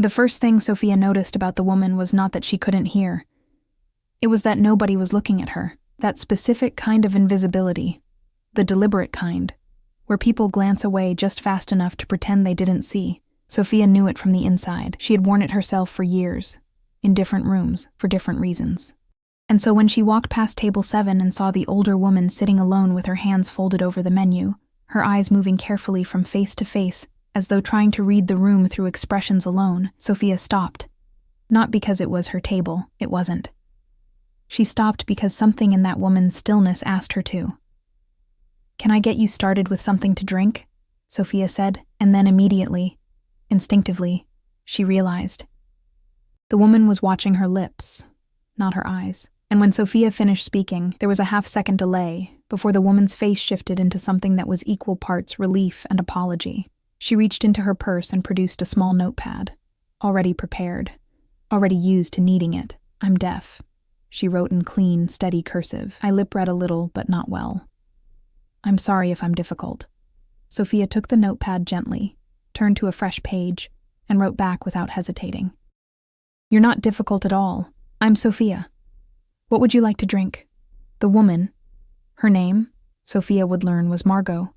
The first thing Sophia noticed about the woman was not that she couldn't hear. It was that nobody was looking at her, that specific kind of invisibility, the deliberate kind, where people glance away just fast enough to pretend they didn't see. Sophia knew it from the inside. She had worn it herself for years, in different rooms, for different reasons. And so when she walked past table 7 and saw the older woman sitting alone with her hands folded over the menu, her eyes moving carefully from face to face, as though trying to read the room through expressions alone, Sophia stopped. Not because it was her table, it wasn't. She stopped because something in that woman's stillness asked her to. "Can I get you started with something to drink?" Sophia said, and then immediately, instinctively, she realized. The woman was watching her lips, not her eyes. And when Sophia finished speaking, there was a half-second delay before the woman's face shifted into something that was equal parts relief and apology. She reached into her purse and produced a small notepad, already prepared, already used to kneading it. "I'm deaf," she wrote in clean, steady cursive. "I lip-read a little, but not well. I'm sorry if I'm difficult." Sophia took the notepad gently, turned to a fresh page, and wrote back without hesitating. "You're not difficult at all. I'm Sophia. What would you like to drink?" The woman, her name, Sophia would learn, was Margot,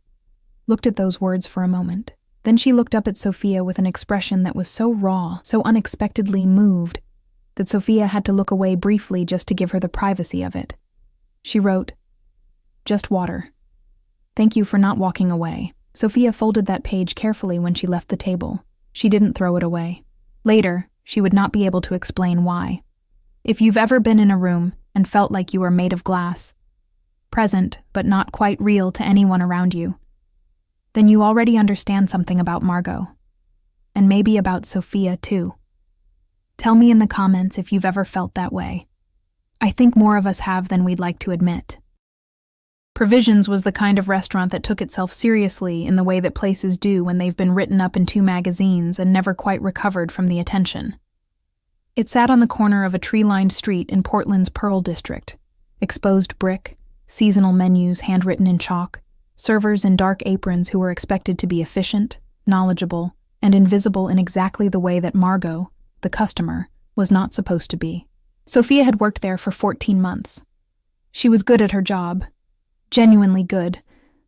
looked at those words for a moment. Then she looked up at Sophia with an expression that was so raw, so unexpectedly moved, that Sophia had to look away briefly just to give her the privacy of it. She wrote, "Just water. Thank you for not walking away." Sophia folded that page carefully when she left the table. She didn't throw it away. Later, she would not be able to explain why. If you've ever been in a room and felt like you were made of glass, present but not quite real to anyone around you, then you already understand something about Margot. And maybe about Sophia, too. Tell me in the comments if you've ever felt that way. I think more of us have than we'd like to admit. Provisions was the kind of restaurant that took itself seriously in the way that places do when they've been written up in 2 magazines and never quite recovered from the attention. It sat on the corner of a tree-lined street in Portland's Pearl District. Exposed brick, seasonal menus handwritten in chalk, servers in dark aprons who were expected to be efficient, knowledgeable, and invisible in exactly the way that Margot, the customer, was not supposed to be. Sophia had worked there for 14 months. She was good at her job, genuinely good,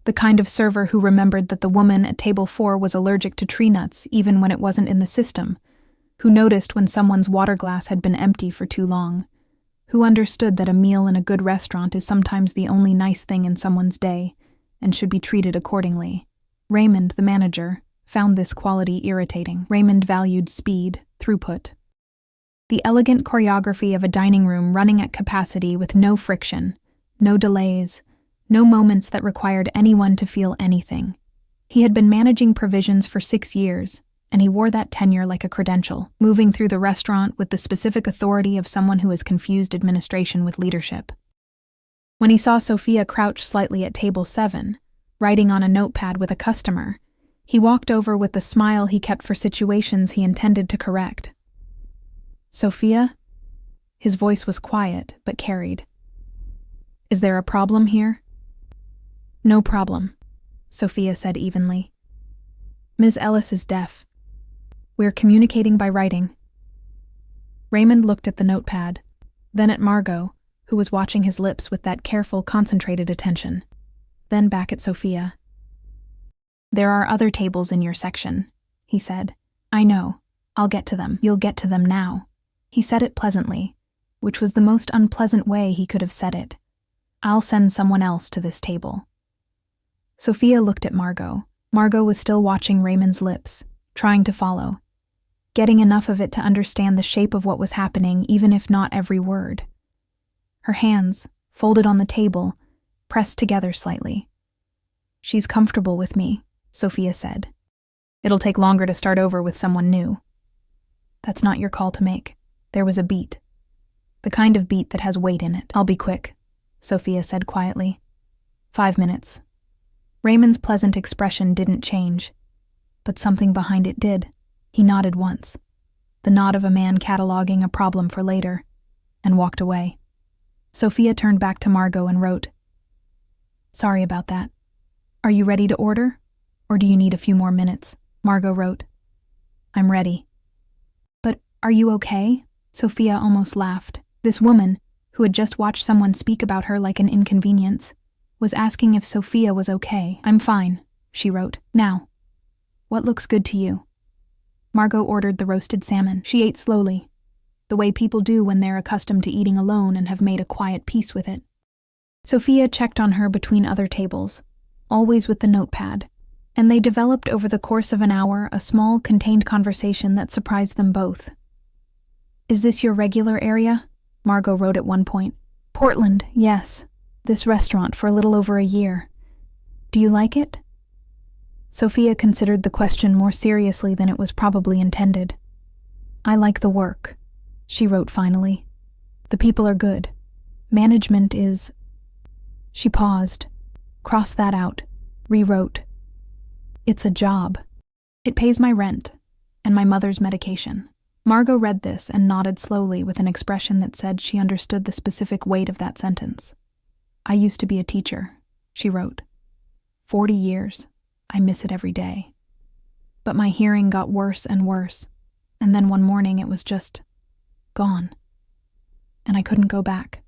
the kind of server who remembered that the woman at table 4 was allergic to tree nuts even when it wasn't in the system, who noticed when someone's water glass had been empty for too long, who understood that a meal in a good restaurant is sometimes the only nice thing in someone's day and should be treated accordingly. Raymond, the manager, found this quality irritating. Raymond valued speed, throughput. The elegant choreography of a dining room running at capacity with no friction, no delays, no moments that required anyone to feel anything. He had been managing Provisions for 6 years, and he wore that tenure like a credential, moving through the restaurant with the specific authority of someone who has confused administration with leadership. When he saw Sophia crouch slightly at table 7, writing on a notepad with a customer, he walked over with the smile he kept for situations he intended to correct. "Sophia?" His voice was quiet, but carried. "Is there a problem here?" "No problem," Sophia said evenly. "Ms. Ellis is deaf. We're communicating by writing." Raymond looked at the notepad, then at Margot, who was watching his lips with that careful, concentrated attention, then back at Sophia. "There are other tables in your section," he said. "I know. I'll get to them. You'll get to them now." He said it pleasantly, which was the most unpleasant way he could have said it. "I'll send someone else to this table." Sophia looked at Margot. Margot was still watching Raymond's lips, trying to follow, getting enough of it to understand the shape of what was happening, even if not every word. Her hands, folded on the table, pressed together slightly. "She's comfortable with me," Sophia said. "It'll take longer to start over with someone new." "That's not your call to make." There was a beat. The kind of beat that has weight in it. "I'll be quick," Sophia said quietly. 5 minutes. Raymond's pleasant expression didn't change, but something behind it did. He nodded once, the nod of a man cataloging a problem for later, and walked away. Sophia turned back to Margot and wrote, "Sorry about that. Are you ready to order, or do you need a few more minutes?" Margot wrote, "I'm ready." "Are you okay?" Sophia almost laughed. This woman, who had just watched someone speak about her like an inconvenience, was asking if Sophia was okay. "I'm fine," she wrote. "Now, what looks good to you?" Margot ordered the roasted salmon. She ate slowly, the way people do when they're accustomed to eating alone and have made a quiet peace with it. Sophia checked on her between other tables, always with the notepad, and they developed over the course of an hour a small, contained conversation that surprised them both. "Is this your regular area?" Margot wrote at one point. "Portland, yes. This restaurant for a little over a year. Do you like it?" Sophia considered the question more seriously than it was probably intended. "I like the work," she wrote finally. "The people are good. Management is—" She paused, crossed that out, rewrote. "It's a job. It pays my rent and my mother's medication." Margot read this and nodded slowly with an expression that said she understood the specific weight of that sentence. "I used to be a teacher," she wrote. 40 years. I miss it every day. But my hearing got worse and worse, and then one morning it was just gone. And I couldn't go back."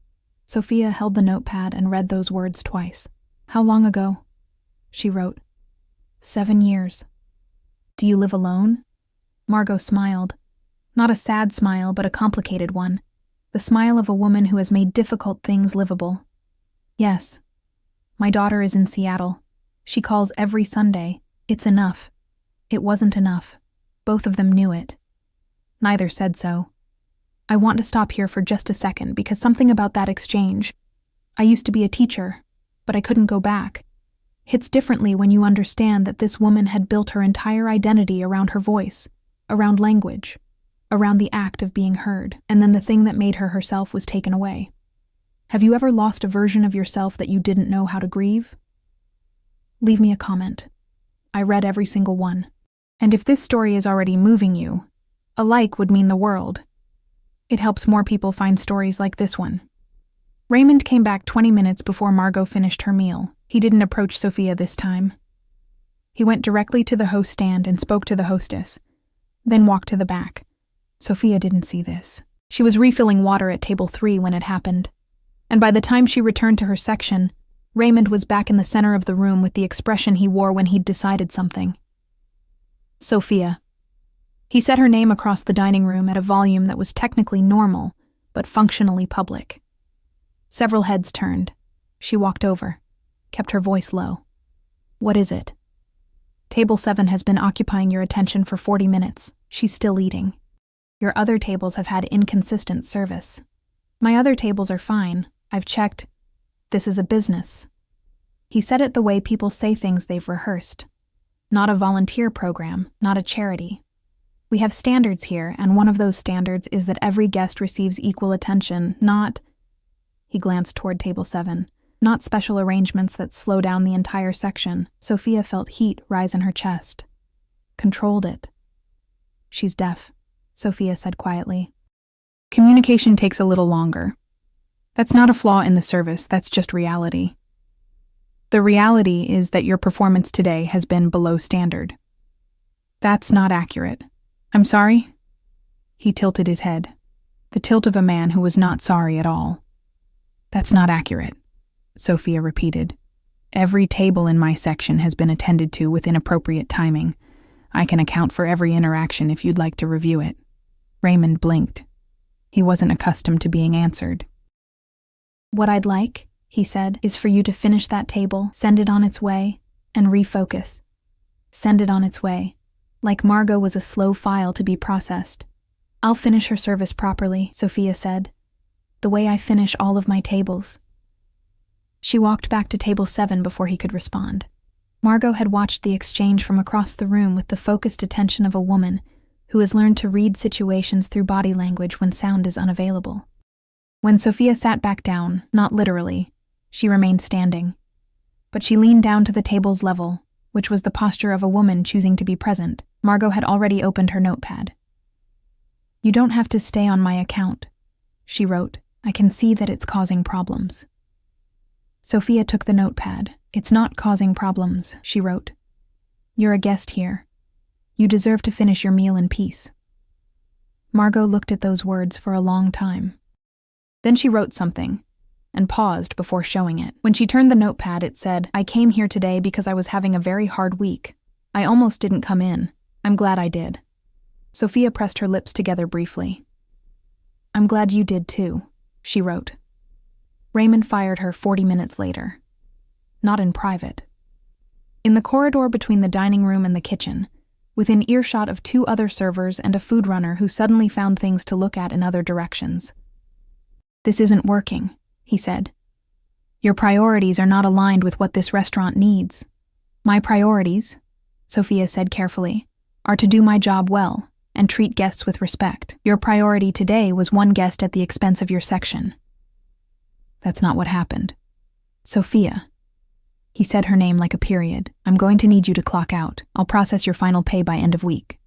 Sophia held the notepad and read those words twice. "How long ago?" she wrote. 7 years. "Do you live alone?" Margot smiled. Not a sad smile, but a complicated one. The smile of a woman who has made difficult things livable. "Yes. My daughter is in Seattle. She calls every Sunday. It's enough." It wasn't enough. Both of them knew it. Neither said so. "I want to stop here for just a second because something about that exchange. I used to be a teacher, but I couldn't go back. Hits differently when you understand that this woman had built her entire identity around her voice, around language, around the act of being heard, and then the thing that made her herself was taken away. Have you ever lost a version of yourself that you didn't know how to grieve? Leave me a comment. I read every single one. And if this story is already moving you, a like would mean the world. It helps more people find stories like this one. Raymond came back 20 minutes before Margot finished her meal. He didn't approach Sophia this time. He went directly to the host stand and spoke to the hostess, then walked to the back. Sophia didn't see this. She was refilling water at table 3 when it happened, and by the time she returned to her section, Raymond was back in the center of the room with the expression he wore when he'd decided something. "Sophia." He said her name across the dining room at a volume that was technically normal, but functionally public. Several heads turned. She walked over, kept her voice low. "What is it?" "Table 7 has been occupying your attention for 40 minutes. She's still eating. Your other tables have had inconsistent service." "My other tables are fine. I've checked. This is a business." He said it the way people say things they've rehearsed. Not a volunteer program, not a charity. "We have standards here, and one of those standards is that every guest receives equal attention, not—" He glanced toward table 7. "Not special arrangements that slow down the entire section." Sophia felt heat rise in her chest. Controlled it. "She's deaf," Sophia said quietly. "Communication takes a little longer. That's not a flaw in the service, that's just reality. The reality is that your performance today has been below standard." "That's not accurate. I'm sorry?" He tilted his head, the tilt of a man who was not sorry at all. "That's not accurate," Sophia repeated. "Every table in my section has been attended to within appropriate timing. I can account for every interaction if you'd like to review it." Raymond blinked. He wasn't accustomed to being answered. "What I'd like," he said, "is for you to finish that table, send it on its way, and refocus. Send it on its way, like Margot was a slow file to be processed." "I'll finish her service properly," Sophia said, "the way I finish all of my tables." She walked back to table 7 before he could respond. Margot had watched the exchange from across the room with the focused attention of a woman who has learned to read situations through body language when sound is unavailable. When Sophia sat back down, not literally, she remained standing. But she leaned down to the table's level, which was the posture of a woman choosing to be present. Margot had already opened her notepad. "You don't have to stay on my account," she wrote. "I can see that it's causing problems." Sophia took the notepad. "It's not causing problems," she wrote. "You're a guest here. You deserve to finish your meal in peace." Margot looked at those words for a long time. Then she wrote something, and paused before showing it. When she turned the notepad, it said, "I came here today because I was having a very hard week. I almost didn't come in. I'm glad I did." Sophia pressed her lips together briefly. "I'm glad you did too," she wrote. Raymond fired her 40 minutes later. Not in private. In the corridor between the dining room and the kitchen, within earshot of 2 other servers and a food runner who suddenly found things to look at in other directions. "This isn't working," he said. "Your priorities are not aligned with what this restaurant needs." "My priorities," Sophia said carefully, "are to do my job well and treat guests with respect. Your priority today was one guest at the expense of your section." "That's not what happened." "Sophia." He said her name like a period. "I'm going to need you to clock out. I'll process your final pay by end of week."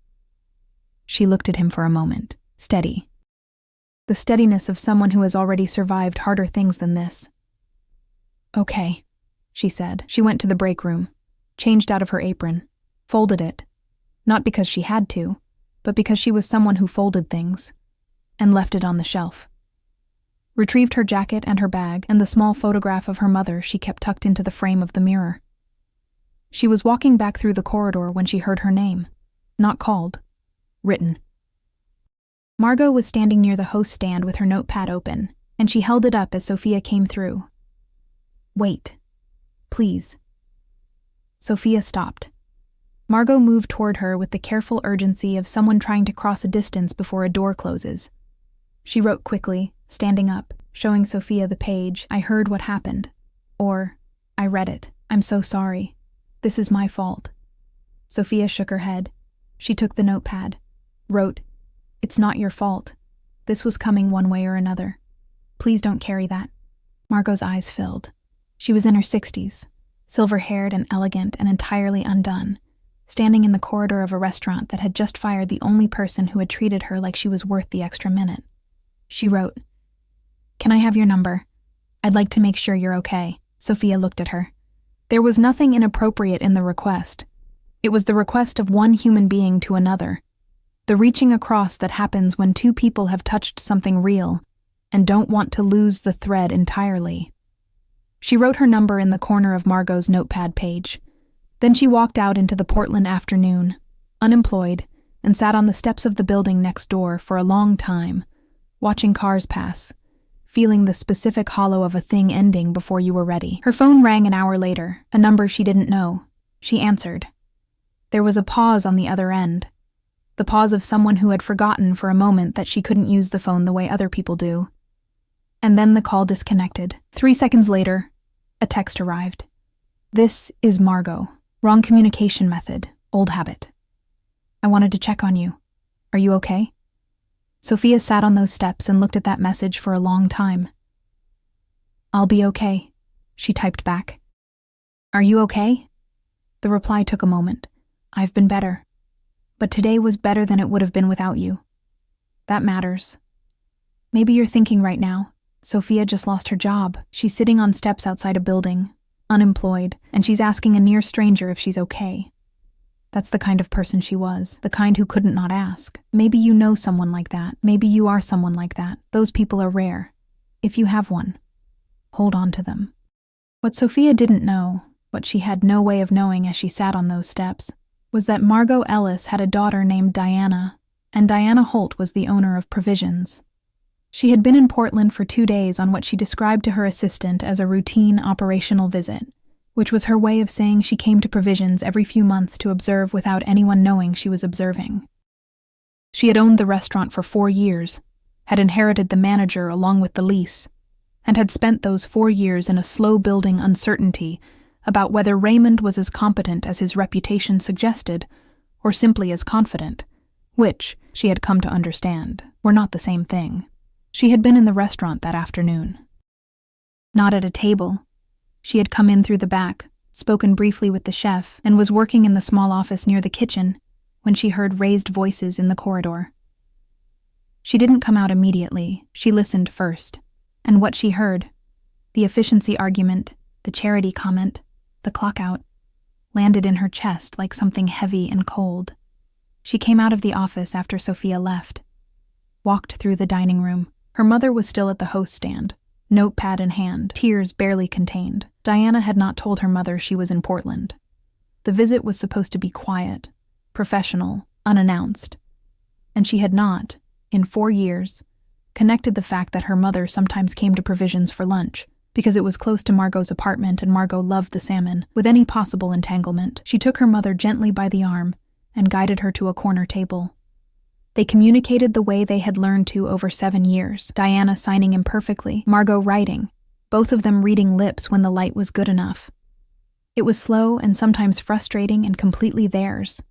She looked at him for a moment, steady. The steadiness of someone who has already survived harder things than this. "Okay," she said. She went to the break room, changed out of her apron, folded it, not because she had to, but because she was someone who folded things, and left it on the shelf. Retrieved her jacket and her bag and the small photograph of her mother she kept tucked into the frame of the mirror. She was walking back through the corridor when she heard her name. Not called. Written. Margot was standing near the host stand with her notepad open, and she held it up as Sophia came through. "Wait. Please." Sophia stopped. Margot moved toward her with the careful urgency of someone trying to cross a distance before a door closes. She wrote quickly, standing up, showing Sophia the page, "I heard what happened." Or, "I read it. I'm so sorry. This is my fault." Sophia shook her head. She took the notepad, wrote, "It's not your fault. This was coming one way or another. Please don't carry that." Margot's eyes filled. She was in her 60s, silver-haired and elegant and entirely undone, standing in the corridor of a restaurant that had just fired the only person who had treated her like she was worth the extra minute. She wrote, "Can I have your number? I'd like to make sure you're okay." Sophia looked at her. There was nothing inappropriate in the request. It was the request of one human being to another, the reaching across that happens when 2 people have touched something real and don't want to lose the thread entirely. She wrote her number in the corner of Margot's notepad page. Then she walked out into the Portland afternoon, unemployed, and sat on the steps of the building next door for a long time, watching cars pass, feeling the specific hollow of a thing ending before you were ready. Her phone rang an hour later, a number she didn't know. She answered. There was a pause on the other end, the pause of someone who had forgotten for a moment that she couldn't use the phone the way other people do. And then the call disconnected. 3 seconds later, a text arrived. "This is Margot. Wrong communication method. Old habit. I wanted to check on you. Are you okay?" Sophia sat on those steps and looked at that message for a long time. "I'll be okay," she typed back. "Are you okay?" The reply took a moment. "I've been better. But today was better than it would have been without you. That matters. Maybe you're thinking right now, Sophia just lost her job. She's sitting on steps outside a building, unemployed, and she's asking a near stranger if she's okay. That's the kind of person she was, the kind who couldn't not ask. Maybe you know someone like that. Maybe you are someone like that. Those people are rare. If you have one, hold on to them." What Sophia didn't know, what she had no way of knowing as she sat on those steps, was that Margot Ellis had a daughter named Diana, and Diana Holt was the owner of Provisions. She had been in Portland for 2 days on what she described to her assistant as a routine operational visit, which was her way of saying she came to Provisions every few months to observe without anyone knowing she was observing. She had owned the restaurant for 4 years, had inherited the manager along with the lease, and had spent those 4 years in a slow-building uncertainty about whether Raymond was as competent as his reputation suggested, or simply as confident, which, she had come to understand, were not the same thing. She had been in the restaurant that afternoon. Not at a table. She had come in through the back, spoken briefly with the chef, and was working in the small office near the kitchen when she heard raised voices in the corridor. She didn't come out immediately. She listened first. And what she heard, the efficiency argument, the charity comment, the clock out, landed in her chest like something heavy and cold. She came out of the office after Sophia left. walked through the dining room. Her mother was still at the host stand, notepad in hand, tears barely contained. Diana had not told her mother she was in Portland. The visit was supposed to be quiet, professional, unannounced. And she had not, in 4 years, connected the fact that her mother sometimes came to Provisions for lunch, because it was close to Margot's apartment and Margot loved the salmon, with any possible entanglement. She took her mother gently by the arm and guided her to a corner table. They communicated the way they had learned to over 7 years, Diana signing imperfectly, Margot writing, both of them reading lips when the light was good enough. It was slow and sometimes frustrating and completely theirs.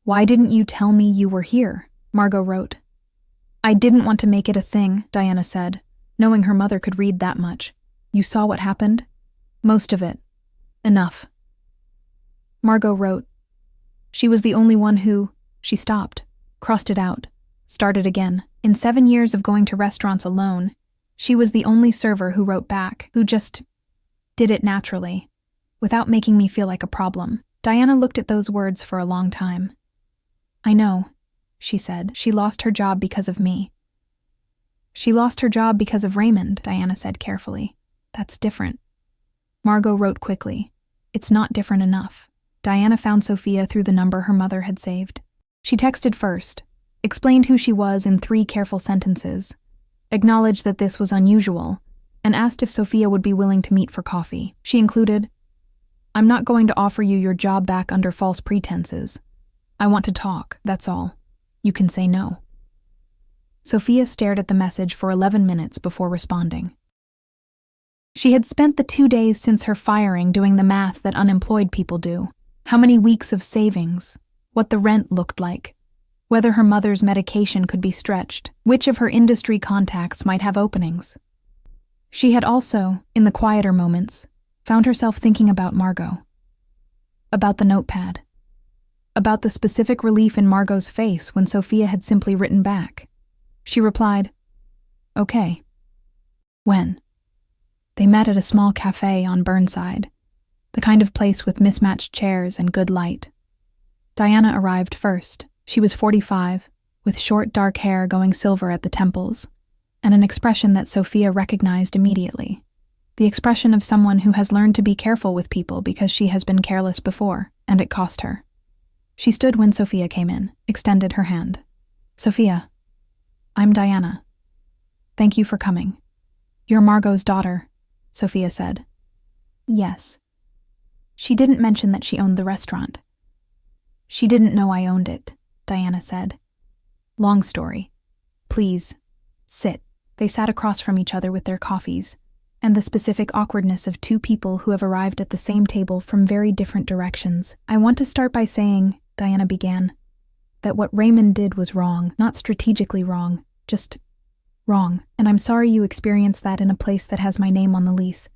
"Why didn't you tell me you were here?" Margot wrote. "I didn't want to make it a thing," Diana said, knowing her mother could read that much. "You saw what happened?" "Most of it. Enough." Margot wrote. "She was the only one who—" She stopped, crossed it out, started again. In 7 years of going to restaurants alone, she was the only server who wrote back, who just did it naturally, without making me feel like a problem. Diana looked at those words for a long time. "I know," she said. "She lost her job because of me." "She lost her job because of Raymond," Diana said carefully. "That's different." Margot wrote quickly. "It's not different enough." Diana found Sophia through the number her mother had saved. She texted first, explained who she was in 3 careful sentences, acknowledged that this was unusual, and asked if Sophia would be willing to meet for coffee. She included, "I'm not going to offer you your job back under false pretenses. I want to talk, that's all. You can say no." Sophia stared at the message for 11 minutes before responding. She had spent the 2 days since her firing doing the math that unemployed people do. How many weeks of savings, what the rent looked like, whether her mother's medication could be stretched, which of her industry contacts might have openings. She had also, in the quieter moments, found herself thinking about Margot, about the notepad, about the specific relief in Margot's face when Sophia had simply written back. She replied, "Okay." When? They met at a small cafe on Burnside, the kind of place with mismatched chairs and good light. Diana arrived first. She was 45, with short dark hair going silver at the temples, and an expression that Sophia recognized immediately. The expression of someone who has learned to be careful with people because she has been careless before, and it cost her. She stood when Sophia came in, extended her hand. "Sophia, I'm Diana. Thank you for coming." "You're Margot's daughter," Sophia said. "Yes." She didn't mention that she owned the restaurant. "She didn't know I owned it," Diana said. "Long story. Please, sit." They sat across from each other with their coffees, and the specific awkwardness of 2 people who have arrived at the same table from very different directions. "I want to start by saying," Diana began, "that what Raymond did was wrong, not strategically wrong, just wrong, and I'm sorry you experienced that in a place that has my name on the lease."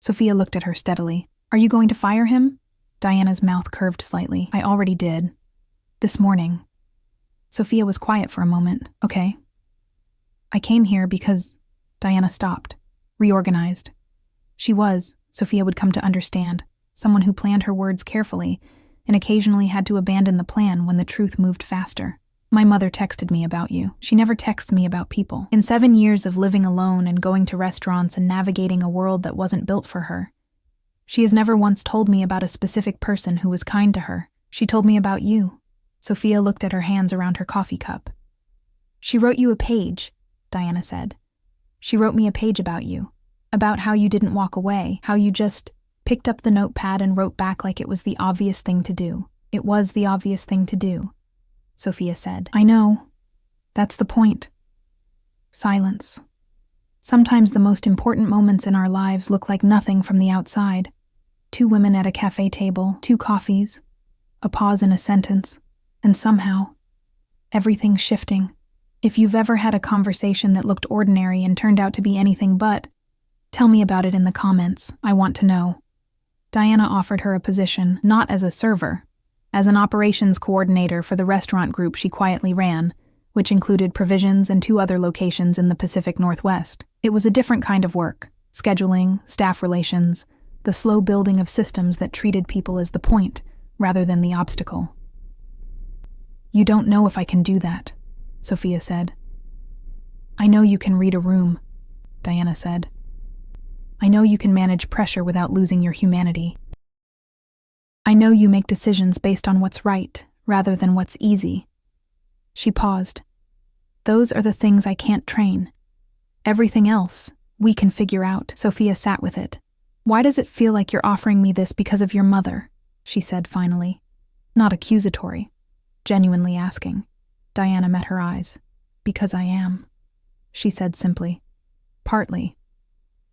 Sophia looked at her steadily. "Are you going to fire him?" Diana's mouth curved slightly. "I already did. This morning." Sophia was quiet for a moment. "Okay." "I came here because—" Diana stopped, reorganized. She was, Sophia would come to understand, someone who planned her words carefully and occasionally had to abandon the plan when the truth moved faster. "My mother texted me about you. She never texts me about people. In 7 years of living alone and going to restaurants and navigating a world that wasn't built for her, she has never once told me about a specific person who was kind to her. She told me about you." Sophia looked at her hands around her coffee cup. "She wrote you a page," Diana said. "She wrote me a page about you, about how you didn't walk away, how you just picked up the notepad and wrote back like it was the obvious thing to do. It was the obvious thing to do," Sophia said. "I know. That's the point. Silence. Sometimes the most important moments in our lives look like nothing from the outside. 2 women at a cafe table, 2 coffees, a pause in a sentence, and somehow, everything's shifting. If you've ever had a conversation that looked ordinary and turned out to be anything but, tell me about it in the comments. I want to know." Diana offered her a position, not as a server, as an operations coordinator for the restaurant group she quietly ran, which included Provisions and 2 other locations in the Pacific Northwest. It was a different kind of work: scheduling, staff relations, the slow building of systems that treated people as the point, rather than the obstacle. "You don't know if I can do that," Sophia said. I know you can read a room, Diana said. I know you can manage pressure without losing your humanity. I know you make decisions based on what's right rather than what's easy. She paused. Those are the things I can't train. Everything else, we can figure out. Sophia sat with it. Why does it feel like you're offering me this because of your mother? She said finally. Not accusatory, genuinely asking. Diana met her eyes. Because I am, she said simply. Partly.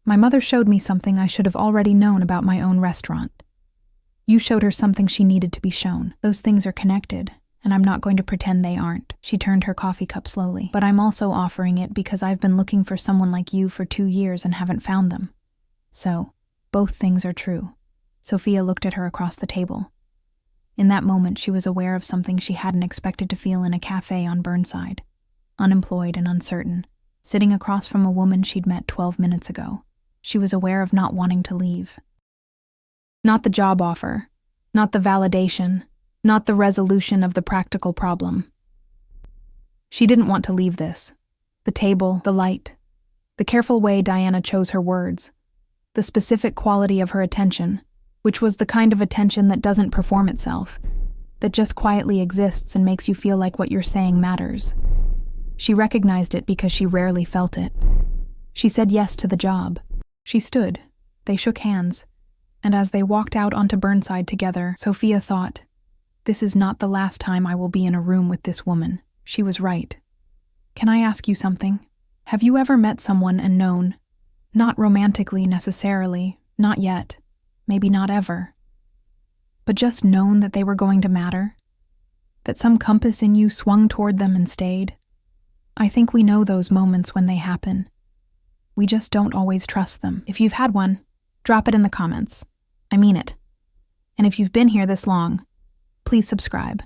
My mother showed me something I should have already known about my own restaurant. You showed her something she needed to be shown. Those things are connected, and I'm not going to pretend they aren't. She turned her coffee cup slowly. But I'm also offering it because I've been looking for someone like you for 2 years and haven't found them. So, both things are true. Sophia looked at her across the table. In that moment, she was aware of something she hadn't expected to feel in a cafe on Burnside. Unemployed and uncertain, sitting across from a woman she'd met 12 minutes ago. She was aware of not wanting to leave. Not the job offer, not the validation, not the resolution of the practical problem. She didn't want to leave this. The table, the light, the careful way Diana chose her words, the specific quality of her attention, which was the kind of attention that doesn't perform itself, that just quietly exists and makes you feel like what you're saying matters. She recognized it because she rarely felt it. She said yes to the job. She stood. They shook hands. And as they walked out onto Burnside together, Sophia thought, this is not the last time I will be in a room with this woman. She was right. Can I ask you something? Have you ever met someone and known, not romantically necessarily, not yet, maybe not ever, but just known that they were going to matter? That some compass in you swung toward them and stayed? I think we know those moments when they happen. We just don't always trust them. If you've had one, drop it in the comments. I mean it. And if you've been here this long, please subscribe.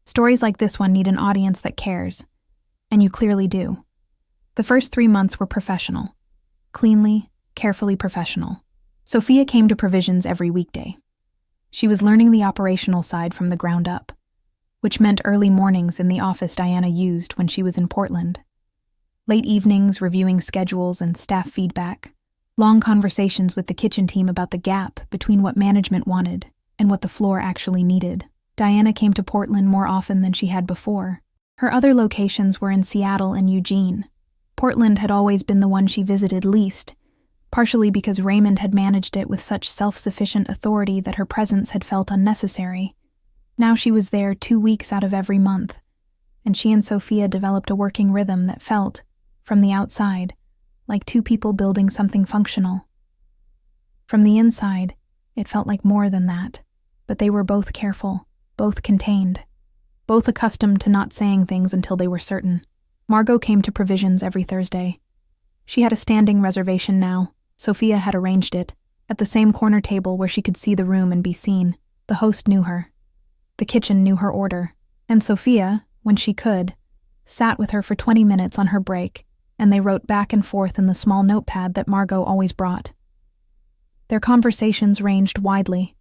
Stories like this one need an audience that cares, and you clearly do. The first 3 months were professional. Cleanly, carefully professional. Sophia came to Provisions every weekday. She was learning the operational side from the ground up, which meant early mornings in the office Diana used when she was in Portland. Late evenings reviewing schedules and staff feedback. Long conversations with the kitchen team about the gap between what management wanted and what the floor actually needed. Diana came to Portland more often than she had before. Her other locations were in Seattle and Eugene. Portland had always been the one she visited least, partially because Raymond had managed it with such self-sufficient authority that her presence had felt unnecessary. Now she was there 2 weeks out of every month, and she and Sophia developed a working rhythm that felt, from the outside, like two people building something functional. From the inside, it felt like more than that, but they were both careful, both contained, both accustomed to not saying things until they were certain. Margot came to Provisions every Thursday. She had a standing reservation now. Sophia had arranged it, at the same corner table where she could see the room and be seen. The host knew her. The kitchen knew her order. And Sophia, when she could, sat with her for 20 minutes on her break, and they wrote back and forth in the small notepad that Margot always brought. Their conversations ranged widely.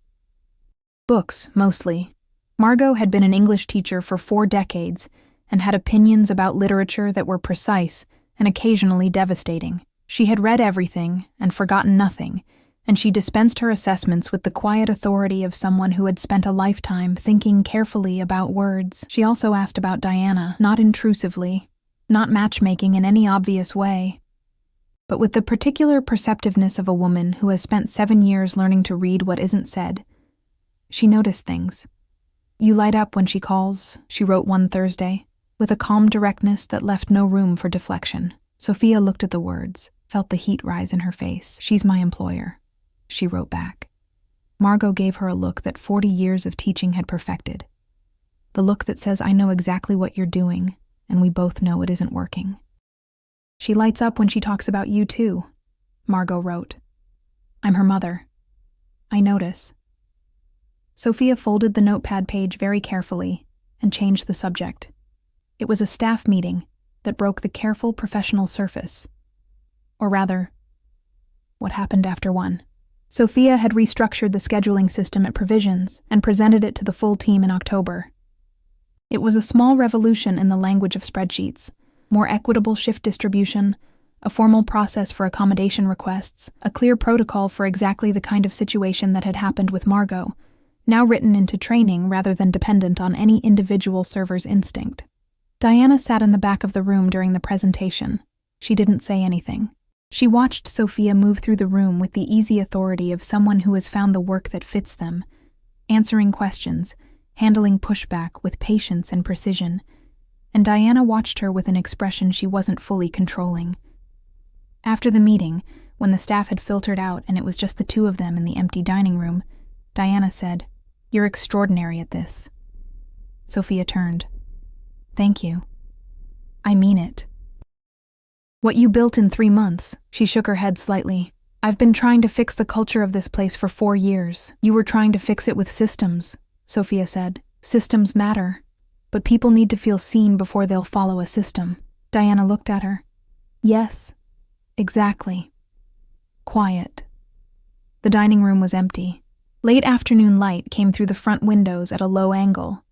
Books, mostly. Margot had been an English teacher for 4 decades and had opinions about literature that were precise and occasionally devastating. She had read everything and forgotten nothing, and she dispensed her assessments with the quiet authority of someone who had spent a lifetime thinking carefully about words. She also asked about Diana, not intrusively, not matchmaking in any obvious way, but with the particular perceptiveness of a woman who has spent 7 years learning to read what isn't said. She noticed things. You light up when she calls, she wrote one Thursday, with a calm directness that left no room for deflection. Sophia looked at the words, felt the heat rise in her face. She's my employer, she wrote back. Margot gave her a look that 40 years of teaching had perfected. The look that says, I know exactly what you're doing, and we both know it isn't working. She lights up when she talks about you too, Margot wrote. I'm her mother. I notice. Sophia folded the notepad page very carefully and changed the subject. It was a staff meeting that broke the careful professional surface. Or rather, what happened after one. Sophia had restructured the scheduling system at Provisions and presented it to the full team in October. It was a small revolution in the language of spreadsheets, more equitable shift distribution, a formal process for accommodation requests, a clear protocol for exactly the kind of situation that had happened with Margot, now written into training rather than dependent on any individual server's instinct. Diana sat in the back of the room during the presentation. She didn't say anything. She watched Sophia move through the room with the easy authority of someone who has found the work that fits them, answering questions, handling pushback with patience and precision, and Diana watched her with an expression she wasn't fully controlling. After the meeting, when the staff had filtered out and it was just the two of them in the empty dining room, Diana said, "You're extraordinary at this." Sophia turned. "Thank you. I mean it." "What you built in 3 months," she shook her head slightly. "I've been trying to fix the culture of this place for 4 years. You were trying to fix it with systems," Sophia said. "Systems matter, but people need to feel seen before they'll follow a system." Diana looked at her. "Yes, exactly." Quiet. The dining room was empty. Late afternoon light came through the front windows at a low angle,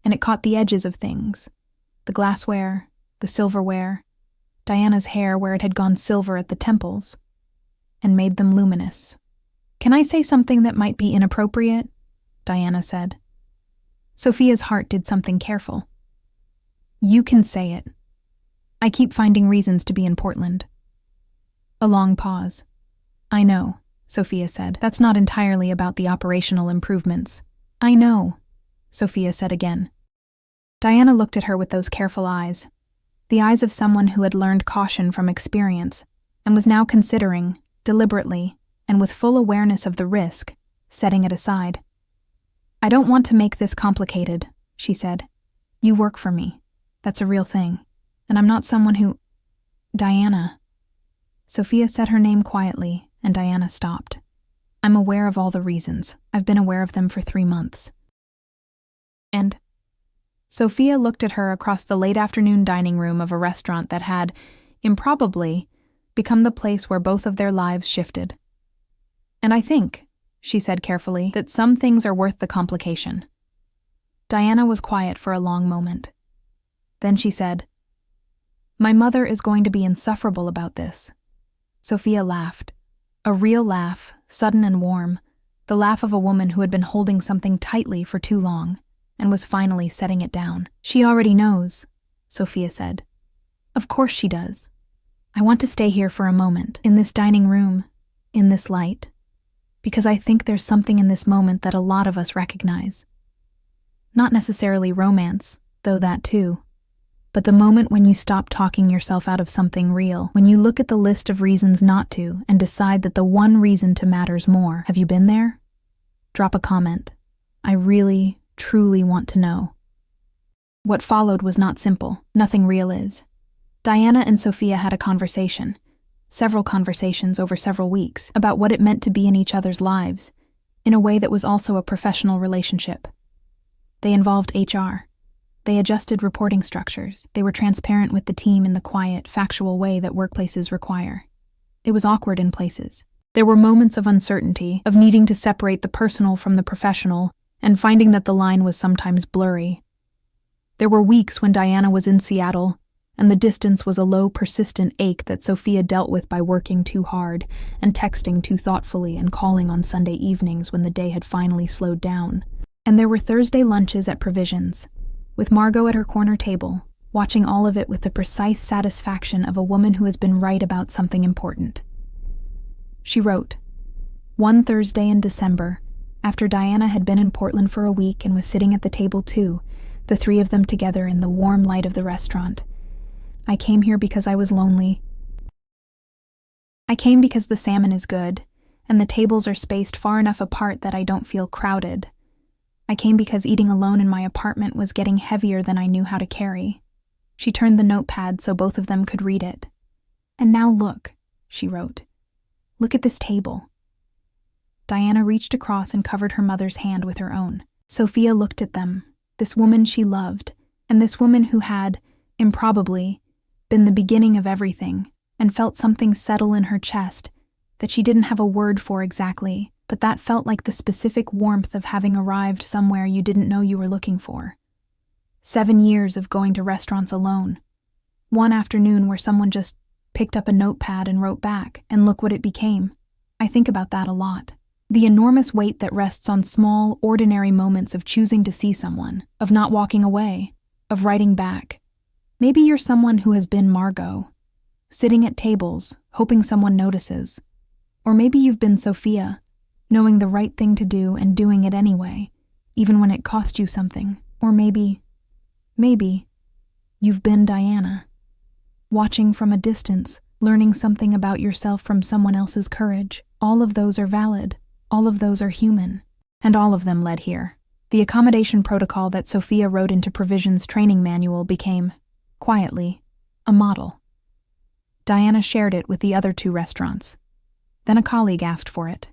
and it caught the edges of things. The glassware, the silverware, Diana's hair where it had gone silver at the temples, and made them luminous. "Can I say something that might be inappropriate?" Diana said. Sophia's heart did something careful. "You can say it. I keep finding reasons to be in Portland." A long pause. "I know," Sophia said. "That's not entirely about the operational improvements." "I know," Sophia said again. Diana looked at her with those careful eyes, the eyes of someone who had learned caution from experience and was now considering, deliberately, and with full awareness of the risk, setting it aside. "I don't want to make this complicated," she said. "You work for me. That's a real thing. And I'm not someone who—" "Diana." Sophia said her name quietly, and Diana stopped. "I'm aware of all the reasons. I've been aware of them for 3 months. And—" Sophia looked at her across the late afternoon dining room of a restaurant that had, improbably, become the place where both of their lives shifted. "And I think," she said carefully, "that some things are worth the complication." Diana was quiet for a long moment. Then she said, "My mother is going to be insufferable about this." Sophia laughed. A real laugh, sudden and warm, the laugh of a woman who had been holding something tightly for too long and was finally setting it down. "She already knows," Sophia said. "Of course she does. I want to stay here for a moment, in this dining room, in this light, because I think there's something in this moment that a lot of us recognize. Not necessarily romance, though that too, but the moment when you stop talking yourself out of something real, when you look at the list of reasons not to and decide that the one reason to matters more. Have you been there? Drop a comment. I really, truly want to know." What followed was not simple. Nothing real is. Diana and Sophia had a conversation, several conversations over several weeks, about what it meant to be in each other's lives, in a way that was also a professional relationship. They involved HR. They adjusted reporting structures. They were transparent with the team in the quiet, factual way that workplaces require. It was awkward in places. There were moments of uncertainty, of needing to separate the personal from the professional, and finding that the line was sometimes blurry. There were weeks when Diana was in Seattle, and the distance was a low, persistent ache that Sophia dealt with by working too hard and texting too thoughtfully and calling on Sunday evenings when the day had finally slowed down. And there were Thursday lunches at Provisions, with Margot at her corner table, watching all of it with the precise satisfaction of a woman who has been right about something important. She wrote, "One Thursday in December, after Diana had been in Portland for a week and was sitting at the table too, the three of them together in the warm light of the restaurant. I came here because I was lonely. I came because the salmon is good, and the tables are spaced far enough apart that I don't feel crowded. I came because eating alone in my apartment was getting heavier than I knew how to carry." She turned the notepad so both of them could read it. "And now look," she wrote. "Look at this table." Diana reached across and covered her mother's hand with her own. Sophia looked at them, this woman she loved, and this woman who had, improbably, been the beginning of everything, and felt something settle in her chest that she didn't have a word for exactly, but that felt like the specific warmth of having arrived somewhere you didn't know you were looking for. 7 years of going to restaurants alone. One afternoon where someone just picked up a notepad and wrote back, and look what it became. I think about that a lot. The enormous weight that rests on small, ordinary moments of choosing to see someone, of not walking away, of writing back. Maybe you're someone who has been Margot, sitting at tables, hoping someone notices. Or maybe you've been Sophia, knowing the right thing to do and doing it anyway, even when it cost you something. Or maybe you've been Diana, watching from a distance, learning something about yourself from someone else's courage. All of those are valid. All of those are human. And all of them led here. The accommodation protocol that Sophia wrote into Provision's training manual became, quietly, a model. Diana shared it with the other 2 restaurants. Then a colleague asked for it.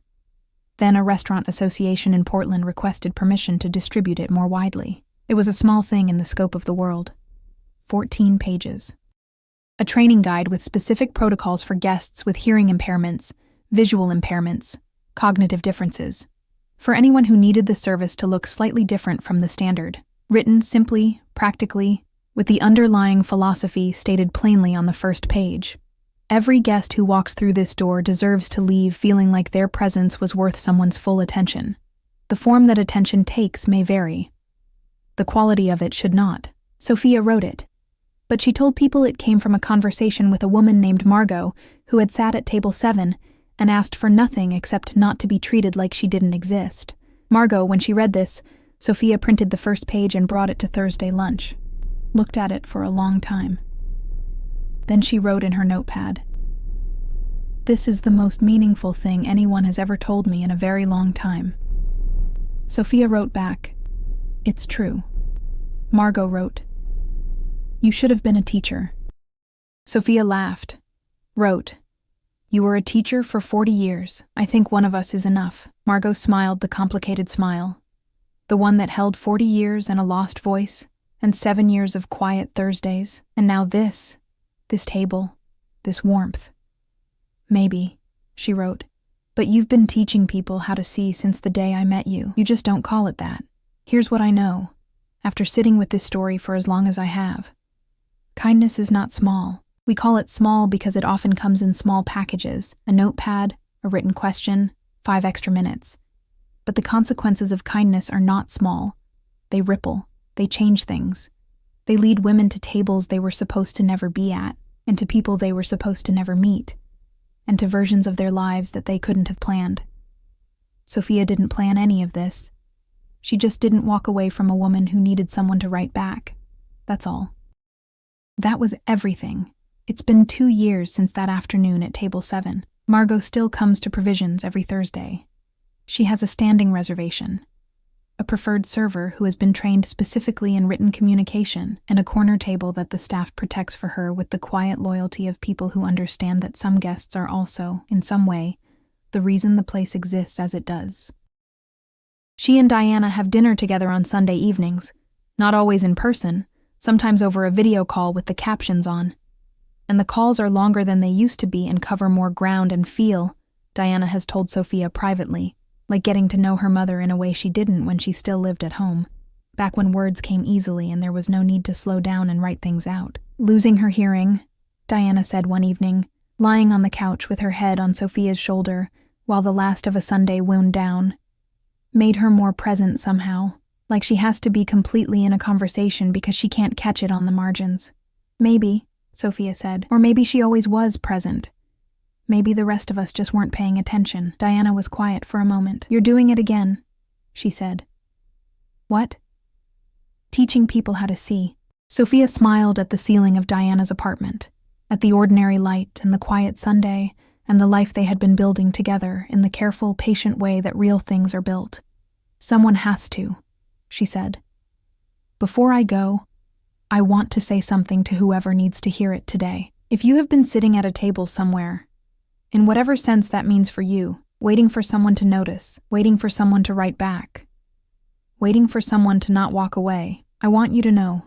Then a restaurant association in Portland requested permission to distribute it more widely. It was a small thing in the scope of the world. 14 pages. A training guide with specific protocols for guests with hearing impairments, visual impairments, cognitive differences. For anyone who needed the service to look slightly different from the standard. Written simply, practically, with the underlying philosophy stated plainly on the first page. Every guest who walks through this door deserves to leave feeling like their presence was worth someone's full attention. The form that attention takes may vary. The quality of it should not. Sophia wrote it. But she told people it came from a conversation with a woman named Margot who had sat at table 7 and asked for nothing except not to be treated like she didn't exist. Margot, when she read this, Sophia printed the first page and brought it to Thursday lunch. Looked at it for a long time. Then she wrote in her notepad, "This is the most meaningful thing anyone has ever told me in a very long time." Sophia wrote back, "It's true." Margot wrote, "You should have been a teacher." Sophia laughed, wrote, "You were a teacher for 40 years. I think one of us is enough." Margot smiled the complicated smile. The one that held 40 years and a lost voice, and 7 years of quiet Thursdays, and now this table, this warmth. "Maybe," she wrote, "but you've been teaching people how to see since the day I met you. You just don't call it that. Here's what I know, after sitting with this story for as long as I have. Kindness is not small. We call it small because it often comes in small packages, a notepad, a written question, 5 extra minutes. But the consequences of kindness are not small. They ripple. They change things. They lead women to tables they were supposed to never be at, and to people they were supposed to never meet, and to versions of their lives that they couldn't have planned. Sophia didn't plan any of this. She just didn't walk away from a woman who needed someone to write back. That's all. That was everything. It's been 2 years since that afternoon at table 7. Margot still comes to Provisions every Thursday. She has a standing reservation, a preferred server who has been trained specifically in written communication, and a corner table that the staff protects for her with the quiet loyalty of people who understand that some guests are also, in some way, the reason the place exists as it does. She and Diana have dinner together on Sunday evenings, not always in person, sometimes over a video call with the captions on. And the calls are longer than they used to be and cover more ground and feel, Diana has told Sophia privately, like getting to know her mother in a way she didn't when she still lived at home, back when words came easily and there was no need to slow down and write things out. Losing her hearing, Diana said one evening, lying on the couch with her head on Sophia's shoulder while the last of a Sunday wound down, made her more present somehow, like she has to be completely in a conversation because she can't catch it on the margins. "Maybe," Sophia said, "or maybe she always was present. Maybe the rest of us just weren't paying attention." Diana was quiet for a moment. "You're doing it again," she said. "What?" "Teaching people how to see." Sophia smiled at the ceiling of Diana's apartment, at the ordinary light and the quiet Sunday and the life they had been building together in the careful, patient way that real things are built. "Someone has to," she said. "Before I go, I want to say something to whoever needs to hear it today. If you have been sitting at a table somewhere, in whatever sense that means for you, waiting for someone to notice, waiting for someone to write back, waiting for someone to not walk away, I want you to know,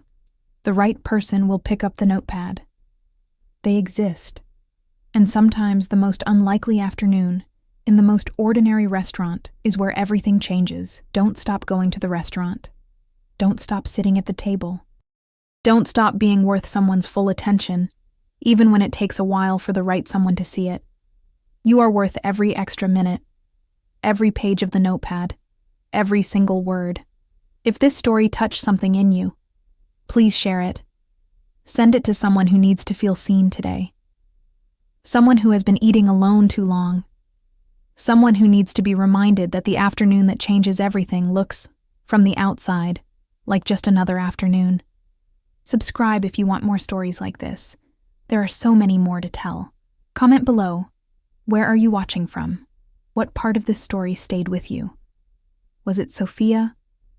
the right person will pick up the notepad. They exist. And sometimes the most unlikely afternoon, in the most ordinary restaurant, is where everything changes. Don't stop going to the restaurant. Don't stop sitting at the table. Don't stop being worth someone's full attention, even when it takes a while for the right someone to see it. You are worth every extra minute, every page of the notepad, every single word. If this story touched something in you, please share it. Send it to someone who needs to feel seen today. Someone who has been eating alone too long. Someone who needs to be reminded that the afternoon that changes everything looks, from the outside, like just another afternoon. Subscribe if you want more stories like this. There are so many more to tell. Comment below. Where are you watching from? What part of this story stayed with you? Was it Sophia,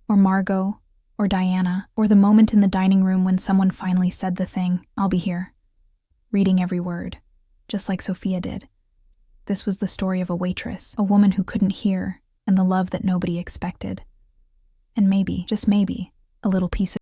or Margot, or Diana, or the moment in the dining room when someone finally said the thing, "I'll be here," reading every word, just like Sophia did? This was the story of a waitress, a woman who couldn't hear, and the love that nobody expected. And maybe, just maybe, a little piece of